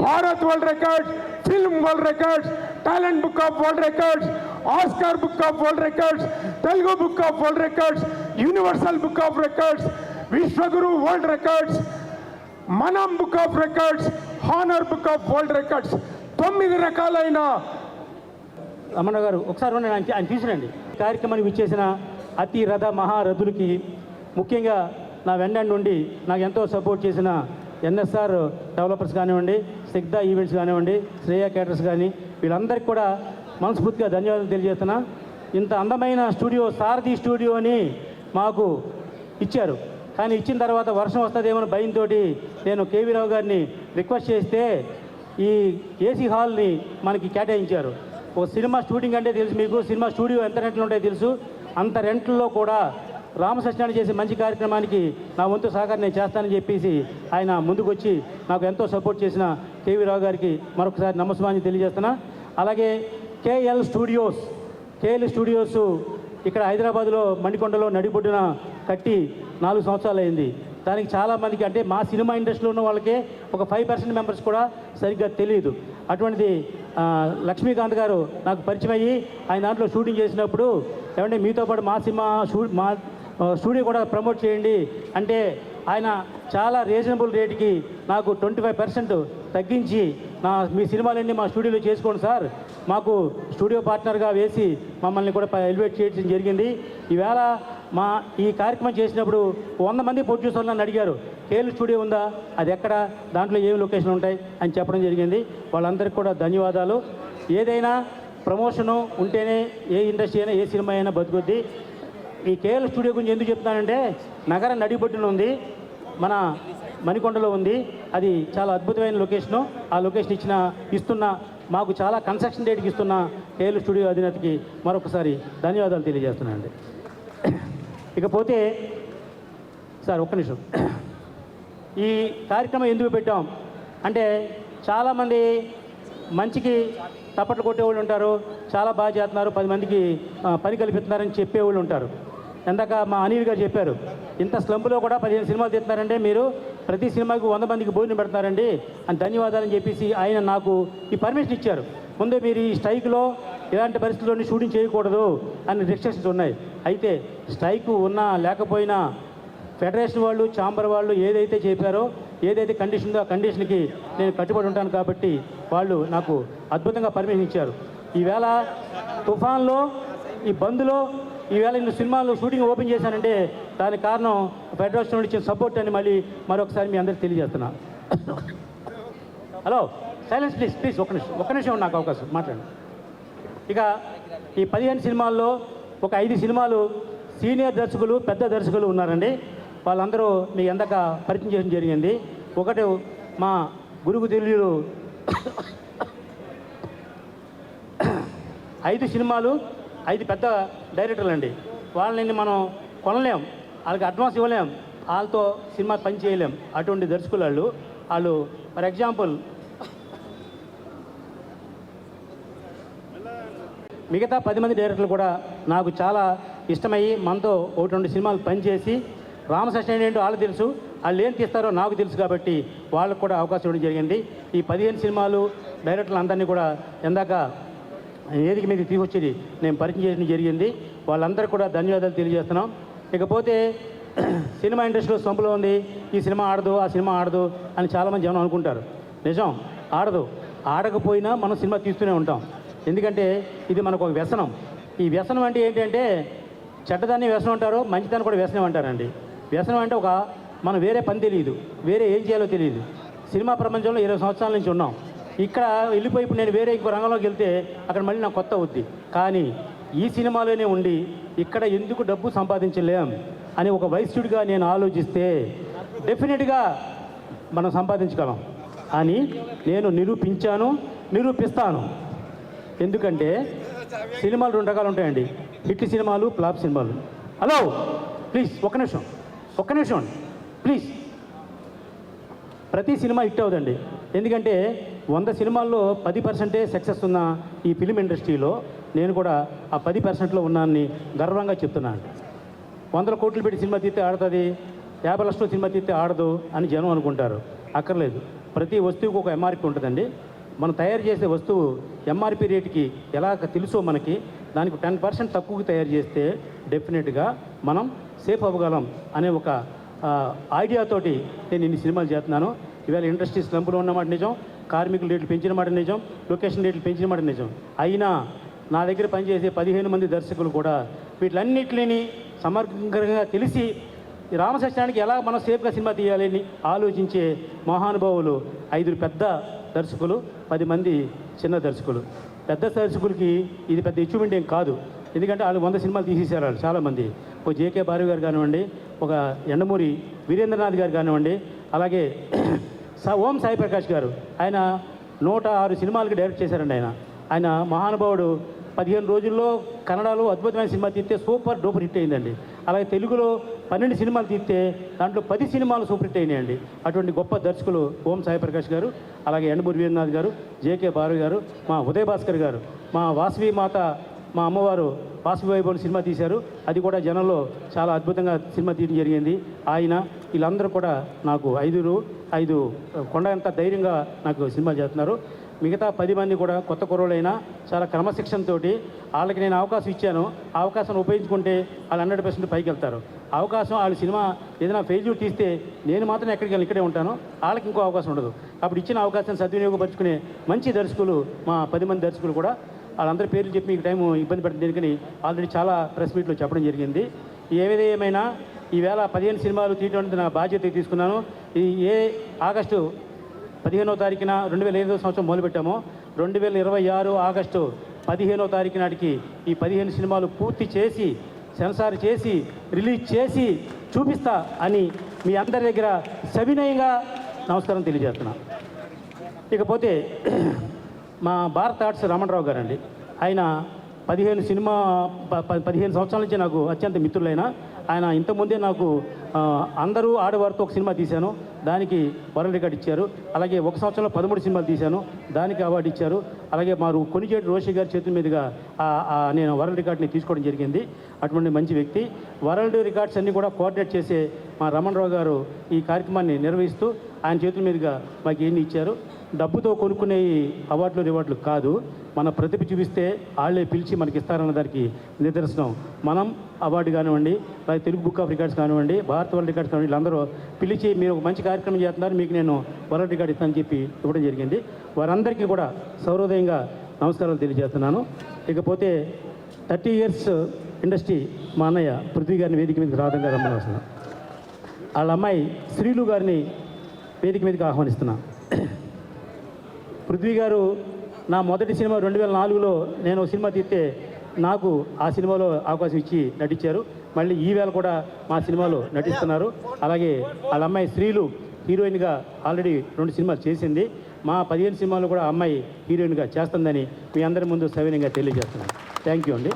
Bharat world records, film world records, talent book of world records, Oscar book of world records, Telugu book of world records, universal book of records, Vishwaguru world records, Manam book of records, honour book of world records, 9 రకాలైన.
రమణ గారు ఒకసారి ఆయన తీసుకురండి. కార్యక్రమానికి ఇచ్చేసిన అతి రథ మహారథులకి, ముఖ్యంగా నా వెంట నుండి నాకు ఎంతో సపోర్ట్ చేసిన ఎన్ఎస్ఆర్ డెవలపర్స్ కానివ్వండి, సిగ్దా ఈవెంట్స్ కానివ్వండి, శ్రేయ క్యాటర్స్ కానీ, వీళ్ళందరికీ కూడా మనస్ఫూర్తిగా ధన్యవాదాలు తెలియజేస్తున్నా. ఇంత అందమైన స్టూడియో సారథి స్టూడియో అని మాకు ఇచ్చారు. కానీ ఇచ్చిన తర్వాత వర్షం వస్తుందేమో భయంతో నేను కేవీ రావు గారిని రిక్వెస్ట్ చేస్తే ఈ ఏసీ హాల్ని మనకి కేటాయించారు. ఒక సినిమా షూటింగ్ అంటే తెలుసు మీకు, సినిమా స్టూడియో ఎంత రెంట్లు ఉంటాయో తెలుసు. అంత రెంట్లలో కూడా రామసత్యనారాయణ చేసే మంచి కార్యక్రమానికి నా వంతు సహకారం నేను చేస్తానని చెప్పేసి ఆయన ముందుకు వచ్చి నాకు ఎంతో సపోర్ట్ చేసిన కేవీ రావు గారికి మరొకసారి నమస్కారం తెలియజేస్తున్నా. అలాగే కేఎల్ స్టూడియోస్ ఇక్కడ హైదరాబాద్లో మణికొండలో నడిబొడ్డున కట్టి 4 సంవత్సరాలు అయింది. దానికి చాలామందికి అంటే మా సినిమా ఇండస్ట్రీలో ఉన్న వాళ్ళకే ఒక 5% మెంబర్స్ కూడా సరిగ్గా తెలియదు. అటువంటిది లక్ష్మీకాంత్ గారు నాకు పరిచయం అయ్యి ఆయన దాంట్లో షూటింగ్ చేసినప్పుడు ఏమంటే మీతో పాటు మా సినిమా మా స్టూడియో కూడా ప్రమోట్ చేయండి అంటే ఆయన చాలా రీజనబుల్ రేటుకి నాకు 25% తగ్గించి మీ సినిమాలన్నీ మా స్టూడియోలో చేసుకోండి సార్, మాకు స్టూడియో పార్ట్నర్గా వేసి మమ్మల్ని కూడా ఎలివేట్ చేయడం జరిగింది. ఈవేళ ఈ కార్యక్రమం చేసినప్పుడు 100 మంది ప్రొడ్యూసర్లు నన్ను అడిగారు, కేఎల్ స్టూడియో ఉందా, అది ఎక్కడ, దాంట్లో ఏమి లొకేషన్ ఉంటాయి అని చెప్పడం జరిగింది. వాళ్ళందరికీ కూడా ధన్యవాదాలు. ఏదైనా ప్రమోషను ఉంటేనే ఏ ఇండస్ట్రీ అయినా ఏ సినిమా అయినా బతుకుద్ది. ఈ కేఎల్ స్టూడియో గురించి ఎందుకు చెప్తానంటే నగర నడిబొడ్డున ఉంది, మన మణికొండలో ఉంది. అది చాలా అద్భుతమైన లొకేషను. ఆ లొకేషన్ ఇస్తున్న మాకు చాలా కన్స్ట్రక్షన్ రేట్కి ఇస్తున్న కేఎల్ స్టూడియో అధినేతకి మరొకసారి ధన్యవాదాలు తెలియజేస్తున్నానండి. ఇకపోతే సార్ ఒక్క నిమిషం, ఈ కార్యక్రమం ఎందుకు పెట్టాం అంటే చాలామంది మంచికి తప్పట్లు కొట్టేవాళ్ళు ఉంటారు, చాలా బాగా చేస్తున్నారు, 10 మందికి పని కల్పిస్తున్నారని చెప్పేవాళ్ళు ఉంటారు. ఇందాక మా అనిల్ గారు చెప్పారు, ఇంత స్లంపులో కూడా 15 సినిమాలు తీస్తున్నారంటే మీరు ప్రతి సినిమాకి 100 మందికి భోజనం పెడతారండి అని ధన్యవాదాలని చెప్పేసి ఆయన నాకు ఈ పర్మిషన్ ఇచ్చారు. ముందే మీరు ఈ స్ట్రైక్లో ఇలాంటి పరిస్థితుల్లోని షూటింగ్ చేయకూడదు అని రిస్ట్రిక్షన్స్ ఉన్నాయి. అయితే స్ట్రైక్ ఉన్నా లేకపోయినా ఫెడరేషన్ వాళ్ళు, ఛాంబర్ వాళ్ళు ఏదైతే చెప్పారో, ఏదైతే కండిషన్ ఉందో ఆ కండిషన్కి నేను కట్టుబడి ఉంటాను. కాబట్టి వాళ్ళు నాకు అద్భుతంగా పర్మిషన్ ఇచ్చారు. ఈవేళ తుఫాన్లో, ఈ బంద్లో ఈవేళ ఇన్ని సినిమాలు షూటింగ్ ఓపెన్ చేశానంటే దానికి కారణం ఫెడరేషన్ ఇచ్చిన సపోర్ట్ అని మళ్ళీ మరొకసారి మీ అందరికీ తెలియజేస్తున్నా. హలో, సైలెన్స్ ప్లీజ్ ఒక్క నిమిషం నాకు అవకాశం మాట్లాడండి. ఇక ఈ 15 సినిమాల్లో ఒక 5 సినిమాలు సీనియర్ దర్శకులు, పెద్ద దర్శకులు ఉన్నారండి. వాళ్ళందరూ మీకు ఎందాక పరిచయం చేయడం జరిగింది. ఒకటి మా గురువు తెలుగులు 5 సినిమాలు, 5 పెద్ద డైరెక్టర్లు అండి. వాళ్ళని మనం కొనలేం, వాళ్ళకి అడ్వాన్స్ ఇవ్వలేం, వాళ్ళతో సినిమా పని చేయలేం. అటువంటి దర్శకులు వాళ్ళు ఫర్ ఎగ్జాంపుల్ మిగతా 10 మంది డైరెక్టర్లు కూడా నాకు చాలా ఇష్టమయ్యి మనతో 1-2 సినిమాలు పనిచేసి రామసత్యనారాయణ ఏంటో వాళ్ళకి తెలుసు, వాళ్ళు ఏం తీస్తారో నాకు తెలుసు కాబట్టి వాళ్ళకు కూడా అవకాశం ఇవ్వడం జరిగింది. ఈ 15 సినిమాలు డైరెక్టర్లు అందరినీ కూడా ఎందాక వేదిక మీద తీసుకొచ్చి నేను పరిచయం చేయడం జరిగింది. వాళ్ళందరికీ కూడా ధన్యవాదాలు తెలియజేస్తున్నాం. ఇకపోతే సినిమా ఇండస్ట్రీలో సొంపులో ఉంది, ఈ సినిమా ఆడదు, ఆ సినిమా ఆడదు అని చాలామంది జనం అనుకుంటారు. నిజం, ఆడదు. ఆడకపోయినా మనం సినిమా తీస్తూనే ఉంటాం. ఎందుకంటే ఇది మనకు ఒక వ్యసనం. ఈ వ్యసనం అంటే ఏంటంటే చెడ్డదాన్ని వ్యసనం అంటారు, మంచిదాన్ని కూడా వ్యసనం అంటారండి. వ్యసనం అంటే మనం వేరే పని తెలియదు, వేరే ఏం చేయాలో తెలియదు. సినిమా ప్రపంచంలో 20 సంవత్సరాల నుంచి ఉన్నాం. ఇక్కడ వెళ్ళిపోయి ఇప్పుడు నేను వేరే ఇంకో రంగంలోకి వెళ్తే అక్కడ మళ్ళీ నాకు కొత్త అవుద్ది. కానీ ఈ సినిమాలోనే ఉండి ఇక్కడ ఎందుకు డబ్బు సంపాదించలేం అని ఒక వైశ్యుడిగా నేను ఆలోచిస్తే డెఫినెట్గా మనం సంపాదించగలం అని నేను నిరూపిస్తాను. ఎందుకంటే సినిమాలు 2 రకాలు ఉంటాయండి, హిట్ సినిమాలు, ఫ్లాప్ సినిమాలు. హలో ప్లీజ్ ఒక్క నిమిషం ప్లీజ్. ప్రతి సినిమా హిట్ అవుదండి. ఎందుకంటే 100 సినిమాల్లో 10% సక్సెస్ ఉన్న ఈ ఫిలిం ఇండస్ట్రీలో నేను కూడా ఆ 10%లో ఉన్నానని గర్వంగా చెప్తున్నాను. 100 కోట్లు పెట్టి సినిమా తీస్తే ఆడుతుంది, 50 లక్షల సినిమా తీస్తే ఆడదు అని జనం అనుకుంటారు. అక్కర్లేదు. ప్రతి వస్తువుకు ఒక ఎంఆర్పి ఉంటుందండి. మనం తయారు చేసే వస్తువు ఎంఆర్పి రేటుకి ఎలా తెలుసో మనకి, దానికి 10% తక్కువకి తయారు చేస్తే డెఫినెట్గా మనం సేఫ్ అవ్వగలం అనే ఒక ఐడియాతోటి నేను ఇన్ని సినిమాలు చేస్తున్నాను. ఇవాళ ఇండస్ట్రీ స్లంపులో ఉన్నమాట నిజం, కార్మికుల రేట్లు పెంచిన మాట నిజం, లొకేషన్ రేట్లు పెంచిన మాట నిజం. అయినా నా దగ్గర పనిచేసే 15 మంది దర్శకులు కూడా వీటిలన్నిటిని సమగ్రంగా తెలిసి రామసత్యానికి ఎలా మనం సేఫ్గా సినిమా తీయాలని ఆలోచించే మహానుభావులు 5 పెద్ద దర్శకులు, 10 మంది చిన్న దర్శకులు. పెద్ద దర్శకులకి ఇది పెద్ద అచీవ్మెంట్ ఏం కాదు. ఎందుకంటే వాళ్ళు 100 సినిమాలు తీసేశారు వాళ్ళు చాలామంది. ఒక జేకే బారు గారు కానివ్వండి, ఒక ఎండమూరి వీరేంద్రనాథ్ గారు కానివ్వండి, అలాగే ఓం సాయి ప్రకాష్ గారు, ఆయన 106 సినిమాలకి డైరెక్ట్ చేశారండి. ఆయన మహానుభావుడు 15 రోజుల్లో కన్నడలో అద్భుతమైన సినిమా తీస్తే సూపర్ డూపర్ హిట్ అయిందండి. అలాగే తెలుగులో 12 సినిమాలు తీస్తే దాంట్లో 10 సినిమాలు సూపర్ హిట్ అయినాయండి. అటువంటి గొప్ప దర్శకులు ఓం సాయి ప్రకాష్ గారు, అలాగే ఎండమూరి వీరనాథ్ గారు, జేకే బారు గారు, మా ఉదయ్ భాస్కర్ గారు, మా వాసవి మాత, మా అమ్మవారు వాసవి వైభవం సినిమా తీశారు. అది కూడా జనంలో చాలా అద్భుతంగా సినిమా తీయడం జరిగింది. వీళ్ళందరూ కూడా నాకు 5 కొండ ఎంత ధైర్యంగా నాకు సినిమా చేస్తున్నారు. మిగతా 10 మంది కూడా కొత్త కుర్రోళ్ళైనా చాలా క్రమశిక్షణతోటి వాళ్ళకి నేను అవకాశం ఇచ్చాను. ఆ అవకాశం ఉపయోగించుకుంటే వాళ్ళు 100% పైకి వెళ్తారు. అవకాశం వాళ్ళ సినిమా ఏదైనా ఫెయిల్యూర్ తీస్తే నేను మాత్రం ఎక్కడికి వెళ్ళి ఇక్కడే ఉంటాను, వాళ్ళకి ఇంకో అవకాశం ఉండదు. అప్పుడు ఇచ్చిన అవకాశాన్ని సద్వినియోగపరుచుకునే మంచి దర్శకులు మా 10 మంది దర్శకులు కూడా. వాళ్ళందరి పేర్లు చెప్పి మీకు టైం ఇబ్బంది పెట్టడం దేనికని ఆల్రెడీ చాలా ప్రెస్ మీట్లో చెప్పడం జరిగింది. ఏమైనా ఈవేళ 15 సినిమాలు తీయడం నా బాధ్యత తీసుకున్నాను. ఆగస్టు 15వ తారీఖున 2005 సంవత్సరం మొదలుపెట్టాము. 2026 ఆగస్టు 15వ తారీఖు నాటికి ఈ 15 సినిమాలు పూర్తి చేసి సెన్సార్ చేసి రిలీజ్ చేసి చూపిస్తా అని మీ అందరి దగ్గర సవినయంగా నమస్కారం తెలియజేస్తున్నాను. ఇకపోతే మా భారత్ ఆర్ట్స్ రమణరావు గారండి, ఆయన 15 సంవత్సరాల నుంచి నాకు అత్యంత మిత్రులైన ఆయన. ఇంతకుముందే నాకు అందరూ ఆడవారితో ఒక సినిమా తీశాను, దానికి వరల్డ్ రికార్డ్ ఇచ్చారు. అలాగే 1 సంవత్సరంలో 13 సినిమాలు తీశాను, దానికి అవార్డు ఇచ్చారు. అలాగే మారు కొనిచేటి రోషి గారి చేతుల మీదుగా నేను వరల్డ్ రికార్డ్ని తీసుకోవడం జరిగింది. అటువంటి మంచి వ్యక్తి. వరల్డ్ రికార్డ్స్ అన్నీ కూడా కోఆర్డినేట్ చేసే మా రమణరావు గారు ఈ కార్యక్రమాన్ని నిర్వహిస్తూ ఆయన చేతుల మీదుగా మాకు ఎన్ని ఇచ్చారు. డబ్బుతో కొనుక్కునే అవార్డులు రివార్డులు కాదు, మన ప్రతిభ చూపిస్తే వాళ్ళే పిలిచి మనకి ఇస్తారన్న దానికి నిదర్శనం. మనం అవార్డు కానివ్వండి, అలాగే తెలుగు బుక్ ఆఫ్ రికార్డ్స్ కానివ్వండి, భారత్ వరల్డ్ రికార్డ్స్ కానివ్వండి, వీళ్ళందరూ పిలిచి మీరు ఒక మంచి కార్యక్రమం చేస్తున్నారు, మీకు నేను వరల్డ్ రికార్డ్ ఇస్తానని చెప్పి ఇవ్వడం జరిగింది. వారందరికీ కూడా సౌహృదయంగా నమస్కారాలు తెలియజేస్తున్నాను. ఇకపోతే 30 ఇయర్స్ ఇండస్ట్రీ మా అన్నయ్య పృథ్వీ గారిని వేదిక మీదకి రావడంగా రమ్మని వాళ్ళ అమ్మాయి శ్రీలు గారిని వేదిక మీదకి ఆహ్వానిస్తున్నాను. పృథ్వీ గారు నా మొదటి సినిమా 2004లో నేను సినిమా తీస్తే నాకు ఆ సినిమాలో అవకాశం ఇచ్చి నటించారు. మళ్ళీ ఈవేళ కూడా మా సినిమాలో నటిస్తున్నారు. అలాగే వాళ్ళ అమ్మాయి శ్రీలు హీరోయిన్గా ఆల్రెడీ 2 సినిమాలు చేసింది. మా 15 సినిమాలు కూడా అమ్మాయి హీరోయిన్గా చేస్తుందని మీ అందరి ముందు సవినయంగా తెలియజేస్తున్నాను. థ్యాంక్ యూ అండి.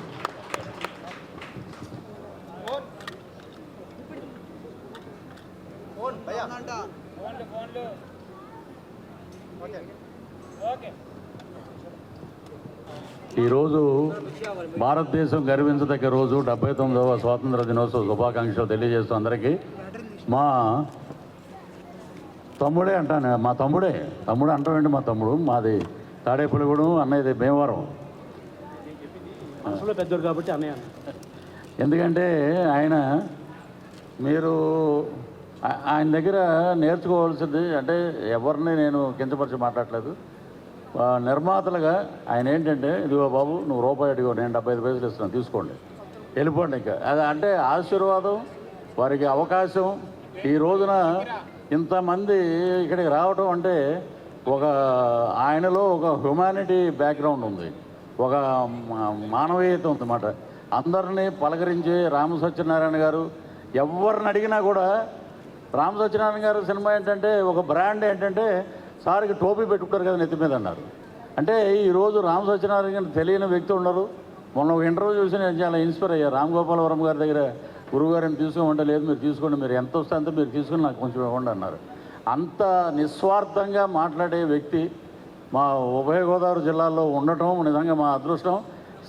ఈరోజు భారతదేశం గర్వించదగ్గ రోజు 79వ స్వాతంత్ర దినోత్సవ శుభాకాంక్షలు తెలియజేస్తూ అందరికీ. మా తమ్ముడే అంటాను, మా తమ్ముడు అంటామండి. మా తమ్ముడు మాది తాడేపల్లిగూడెం, అన్నయ్యది భీమవరం.
మనసులో పెద్దోడు కాబట్టి అన్నయ్య.
ఎందుకంటే మీరు ఆయన దగ్గర నేర్చుకోవాల్సింది అంటే ఎవరిని నేను కించపరిచి మాట్లాడలేదు. నిర్మాతలుగా ఆయన ఏంటంటే, ఇదిగో బాబు నువ్వు రూపాయి అడిగో, నేను 75 పైసలు ఇస్తున్నాను, తీసుకోండి, వెళ్ళిపోండి. ఇంకా అది అంటే ఆశీర్వాదం, వారికి అవకాశం. ఈ రోజున ఇంతమంది ఇక్కడికి రావటం అంటే ఒక ఆయనలో ఒక హ్యుమానిటీ బ్యాక్గ్రౌండ్ ఉంది, ఒక మానవీయత ఉందన్నమాట. అందరినీ పలకరించి రామ సత్యనారాయణ గారు ఎవరిని అడిగినా కూడా, రామ సత్యనారాయణ గారు సినిమా ఏంటంటే ఒక బ్రాండ్ ఏంటంటే సార్కి టోపీ పెట్టుకుంటారు కదా నెత్తి మీద అన్నారు. అంటే ఈరోజు రామ సత్యనారాయణ గారిని తెలియని వ్యక్తి ఉండరు. మొన్న ఒక ఇంటర్వ్యూ చూసి నేను చాలా ఇన్స్పైర్ అయ్యా. రామ్ గోపాల్ వర్మ గారి దగ్గర గురువుగారిని తీసుకోమంటే, లేదు మీరు తీసుకోండి, మీరు ఎంత వస్తే అంత మీరు తీసుకుని నాకు కొంచెం ఇవ్వండి అన్నారు. అంత నిస్వార్థంగా మాట్లాడే వ్యక్తి మా ఉభయ గోదావరి జిల్లాలో ఉండటం నిజంగా మా అదృష్టం.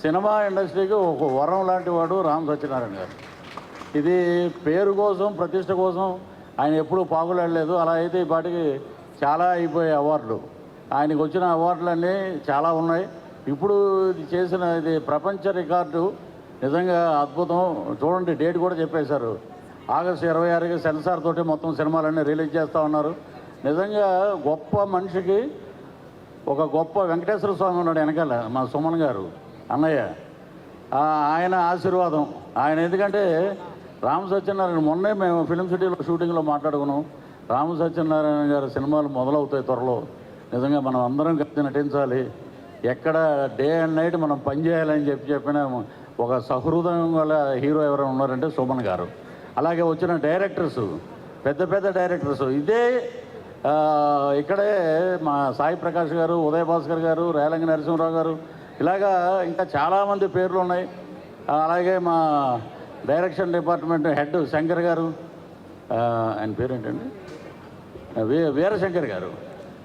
సినిమా ఇండస్ట్రీకి ఒక వరం లాంటి వాడు రామ సత్యనారాయణ గారు. ఇది పేరు కోసం, ప్రతిష్ట కోసం ఆయన ఎప్పుడూ పాకులాడలేదు. అలా అయితే ఈ పాటికి చాలా అయిపోయాయి అవార్డులు. ఆయనకు వచ్చిన అవార్డులన్నీ చాలా ఉన్నాయి. ఇప్పుడు చేసిన ఇది ప్రపంచ రికార్డు, నిజంగా అద్భుతం. చూడండి, డేట్ కూడా చెప్పేశారు, ఆగస్టు 26కి సెన్సార్ తోటి మొత్తం సినిమాలన్నీ రిలీజ్ చేస్తూ ఉన్నారు. నిజంగా గొప్ప మనిషికి ఒక గొప్ప వెంకటేశ్వర స్వామి ఉన్నాడు వెనకాల, మా సుమన్ గారు అన్నయ్య. ఆయన ఆశీర్వాదం ఆయన. ఎందుకంటే రామ సత్యనారాయణ మొన్నే మేము ఫిలిం సిటీలో షూటింగ్లో మాట్లాడుకున్నాం. రామ సత్యనారాయణ గారి సినిమాలు మొదలవుతాయి త్వరలో. నిజంగా మనం అందరం కలిసి నటించాలి, ఎక్కడ డే అండ్ నైట్ మనం పనిచేయాలని చెప్పిన ఒక సహృదయం గల హీరో ఎవరైనా ఉన్నారంటే సుమన్ గారు. అలాగే వచ్చిన డైరెక్టర్స్, పెద్ద పెద్ద డైరెక్టర్స్ ఇదే ఇక్కడే మా సాయి ప్రకాష్ గారు, ఉదయ్ భాస్కర్ గారు, రేలంగి నరసింహరావు గారు, ఇలాగా ఇంకా చాలామంది పేర్లు ఉన్నాయి. అలాగే మా డైరెక్షన్ డిపార్ట్మెంట్ హెడ్ శంకర్ గారు, ఆయన పేరేంటండి, వీరశంకర్ గారు,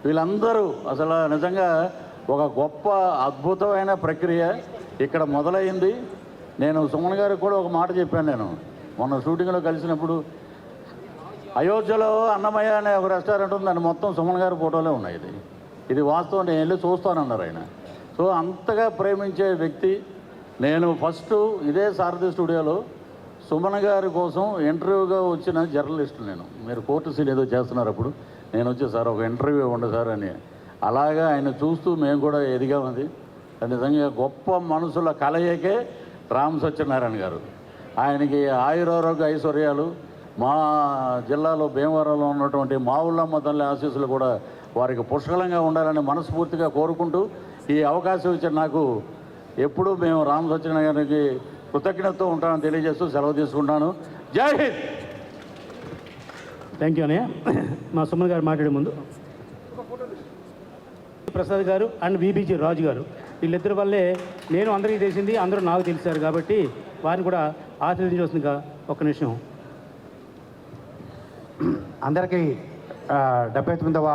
వీళ్ళందరూ అసలు నిజంగా ఒక గొప్ప అద్భుతమైన ప్రక్రియ ఇక్కడ మొదలైంది. నేను సుమన్ గారికి కూడా ఒక మాట చెప్పాను. నేను మొన్న షూటింగ్లో కలిసినప్పుడు, అయోధ్యలో అన్నమయ్య అనే ఒక రెస్టారెంట్ ఉంది, దాన్ని మొత్తం సుమన్ గారి ఫోటోలే ఉన్నాయి. ఇది వాస్తవం, నేను వెళ్ళి చూస్తానన్నారు ఆయన. సో అంతగా ప్రేమించే వ్యక్తి. నేను ఫస్ట్ ఇదే సారథి స్టూడియోలో సుమన్ గారి కోసం ఇంటర్వ్యూగా వచ్చిన జర్నలిస్టు నేను. మీరు కోర్టు సీన్ ఏదో చేస్తున్నారు, అప్పుడు నేను వచ్చి సార్ ఒక ఇంటర్వ్యూ ఇవ్వండి సార్ అని. అలాగా ఆయన చూస్తూ మేము కూడా ఎదిగామది. నిజంగా గొప్ప మనసుల కలయికే రామ సత్యనారాయణ గారు. ఆయనకి ఆయురారోగ్య ఐశ్వర్యాలు, మా జిల్లాలో భీమవరంలో ఉన్నటువంటి మా ఊళ్ళమ్మ తల్లి ఆశీస్సులు కూడా వారికి పుష్కలంగా ఉండాలని మనస్ఫూర్తిగా కోరుకుంటూ, ఈ అవకాశం ఇచ్చిన నాకు ఎప్పుడూ మేము రామ సత్యనారాయణ గారికి కృతజ్ఞతతో ఉంటానని తెలియజేస్తూ సెలవు తీసుకుంటాను. జై హింద్.
థ్యాంక్ యూ అన్నయ్య. మా సుమన్ గారు మాట్లాడే ముందు ప్రసాద్ గారు అండ్ విబిజి రాజు గారు, వీళ్ళిద్దరి వల్లే నేను అందరికీ తెలిసింది, అందరూ నాకు తెలిసారు. కాబట్టి వారిని కూడా ఆశీర్వదించవలసిందిగా ఒక్క నిమిషం.
అందరికీ 79వ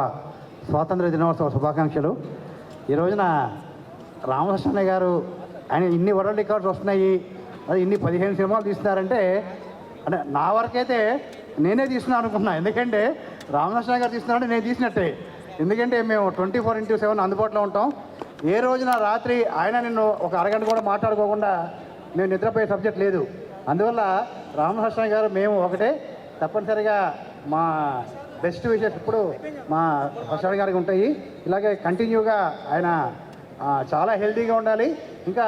స్వాతంత్ర దినోత్సవ శుభాకాంక్షలు. ఈ రోజున రామకృష్ణ గారు ఆయన ఇన్ని వరల్డ్ రికార్డ్స్ వస్తున్నాయి, అది ఇన్ని 15 సినిమాలు తీస్తున్నారంటే, అంటే నా వరకైతే నేనే తీస్తున్నాను అనుకున్నా. ఎందుకంటే రామకృష్ణ గారు తీస్తున్నారంటే నేను తీసినట్టే. ఎందుకంటే మేము 24/7 అందుబాటులో ఉంటాం. ఏ రోజున రాత్రి ఆయన నిన్ను ఒక అరగంట కూడా మాట్లాడుకోకుండా మేము నిద్రపోయే సబ్జెక్ట్ లేదు. అందువల్ల రామకృష్ణ గారు మేము ఒకటే. తప్పనిసరిగా మా బెస్ట్ విషెస్ ఇప్పుడు మా ప్రసాద్ గారికి ఉంటాయి. ఇలాగే కంటిన్యూగా ఆయన చాలా హెల్తీగా ఉండాలి. ఇంకా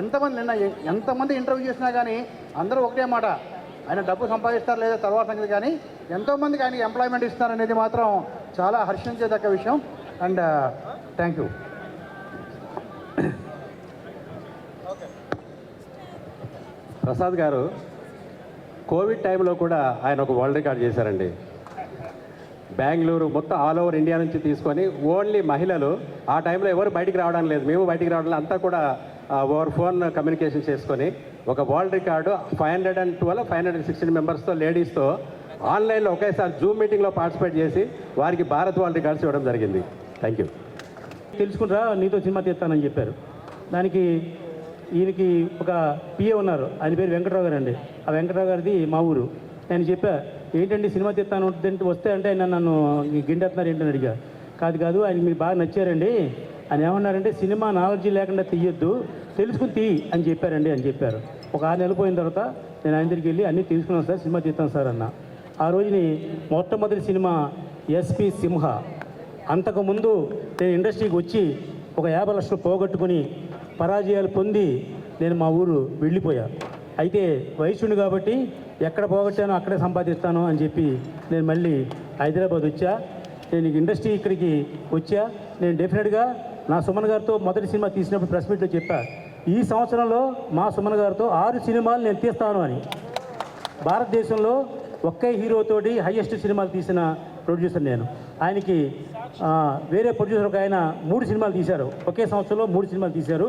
ఎంతమంది ఇంటర్వ్యూ చేసినా కానీ అందరూ ఒకటే మాట, ఆయన డబ్బు సంపాదిస్తారు లేదా తర్వాత సంగతి, కానీ ఎంతోమందికి ఆయనకి ఎంప్లాయ్మెంట్ ఇస్తారనేది మాత్రం చాలా హర్షించేదగ్గ విషయం. And thank you.
ప్రసాద్ గారు
కోవిడ్ టైంలో కూడా ఆయన ఒక వరల్డ్ రికార్డ్ చేశారండి. బెంగళూరు మొత్తం ఆల్ ఓవర్ ఇండియా నుంచి తీసుకొని ఓన్లీ మహిళలు, ఆ టైంలో ఎవరు బయటికి రావడం లేదు, మేము బయటికి రావడం లేదు, అంతా కూడా ఓవర్ ఫోన్ కమ్యూనికేషన్ చేసుకొని ఒక వరల్డ్ రికార్డు 516 మెంబర్స్తో లేడీస్తో ఆన్లైన్లో ఒకేసారి జూమ్ మీటింగ్లో పార్టిసిపేట్ చేసి వారికి భారత్ వరల్డ్ రికార్డ్స్ ఇవ్వడం జరిగింది. Thank you.
తెలుసుకుంటారా నీతో సినిమా తీస్తానని చెప్పారు. దానికి ఈయనకి ఒక పిఏ ఉన్నారు, ఆయన పేరు వెంకటరావు గారు అండి. ఆ వెంకటరావు గారిది మా ఊరు. నేను చెప్పా, ఏంటండి సినిమా తీస్తాను వస్తే అంటే ఆయన నన్ను గిండెత్తున్నారు ఏంటని అడిగా. కాదు ఆయన మీకు బాగా నచ్చారండి. ఆయన ఏమన్నారంటే సినిమా నాలెడ్జ్ లేకుండా తీయొద్దు, తెలుసుకుని తీ అని చెప్పారండి అని చెప్పారు. ఒక 6 నెలలు పోయిన తర్వాత నేను ఆయన దగ్గరికి వెళ్ళి అన్నీ తెలుసుకున్నాను సార్, సినిమా తీస్తాను సార్ అన్న. ఆ రోజుని మొట్టమొదటి సినిమా ఎస్పి సింహ. అంతకుముందు నేను ఇండస్ట్రీకి వచ్చి ఒక 50 లక్షలు పోగొట్టుకుని పరాజయాలు పొంది నేను మా ఊరు వెళ్ళిపోయా. అయితే వయసుండి కాబట్టి ఎక్కడ పోగొట్టానో అక్కడే సంపాదిస్తాను అని చెప్పి నేను మళ్ళీ హైదరాబాద్ వచ్చా. నేను ఇండస్ట్రీ ఇక్కడికి వచ్చా. నేను డెఫినెట్గా నా సుమన్ గారితో మొదటి సినిమా తీసినప్పుడు ప్రెస్ మీట్లో చెప్పా, ఈ సంవత్సరంలో మా సుమన్ గారితో 6 సినిమాలు నేను తీస్తాను అని. భారతదేశంలో ఒకే హీరోతోటి హయ్యెస్ట్ సినిమాలు తీసిన ప్రొడ్యూసర్ నేను. ఆయనకి వేరే ప్రొడ్యూసర్ ఒక ఆయన 3 సినిమాలు తీశారు, ఒకే సంవత్సరంలో 3 సినిమాలు తీశారు.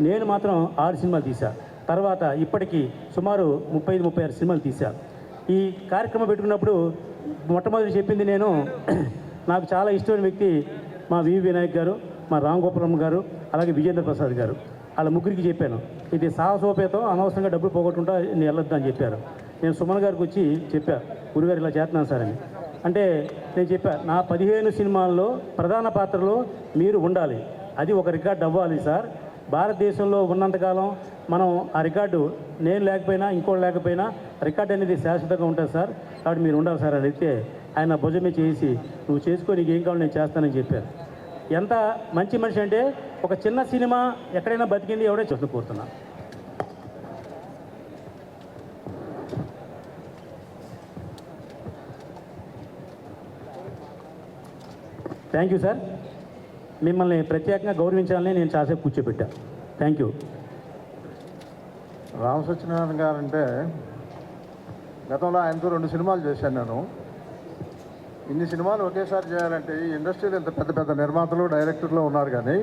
నేను మాత్రం 6 సినిమాలు తీశా. తర్వాత ఇప్పటికీ సుమారు 35-36 సినిమాలు తీశా. ఈ కార్యక్రమం పెట్టుకున్నప్పుడు మొట్టమొదటి చెప్పింది నేను, నాకు చాలా ఇష్టమైన వ్యక్తి మా వివి వినాయక్ గారు, మా రామ్ గోపాలం గారు, అలాగే విజేంద్ర ప్రసాద్ గారు. వాళ్ళ ముగ్గురికి చెప్పాను, ఇది సాహసోపేతం, అనవసరంగా డబ్బులు పోగొట్టుకుంటా నేను వెళ్ళొద్దు అని చెప్పారు. నేను సుమన్ గారికి వచ్చి చెప్పా, గురుగారు ఇలా చేస్తున్నాను సార్ అని. అంటే నేను చెప్పా, నా 15 సినిమాల్లో ప్రధాన పాత్రలో మీరు ఉండాలి, అది ఒక రికార్డు అవ్వాలి సార్. భారతదేశంలో ఉన్నంతకాలం మనం ఆ రికార్డు నేను లేకపోయినా ఇంకోటి లేకపోయినా రికార్డు అనేది శాశ్వతంగా ఉంటుంది సార్, కాబట్టి మీరు ఉండాలి సార్ అని అడిగితే ఆయన భుజమే చేసి నువ్వు చేసుకో, నీకు ఏం కావాలి నేను చేస్తానని చెప్పారు. ఎంత మంచి మనిషి అంటే ఒక చిన్న సినిమా ఎక్కడైనా బతికింది ఎవడో చూస్తూ కోరుతున్నా. Thank you sir. మిమ్మల్ని ప్రత్యేకంగా గౌరవించాలని నేను చాలాసేపు కూర్చోబెట్టా. Thank you.
రామ సత్యనారాయణ గారు అంటే గతంలో ఆయనతో 2 సినిమాలు చేశాను నేను. ఇన్ని సినిమాలు ఒకేసారి చేయాలంటే ఈ ఇండస్ట్రీలో ఇంత పెద్ద పెద్ద నిర్మాతలు డైరెక్టర్లు ఉన్నారు, కానీ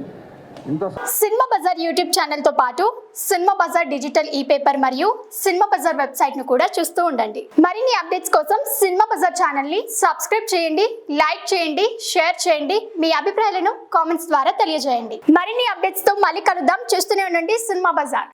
ఇంత
సినిమా బజార్ యూట్యూబ్ ఛానల్ తో పాటు సినిమా బజార్ డిజిటల్ ఈ పేపర్ మరియు సినిమా బజార్ వెబ్సైట్ ను కూడా చూస్తూ ఉండండి. మరిన్ని అప్డేట్స్ కోసం సినిమా బజార్ ఛానల్ ని సబ్స్క్రైబ్ చేయండి, లైక్ చేయండి, షేర్ చేయండి, మీ అభిప్రాయాలను కామెంట్స్ ద్వారా తెలియజేయండి. మరిన్ని అప్డేట్స్ తో మళ్ళీ కలుద్దాం. చూస్తూనే ఉండండి సినిమా బజార్.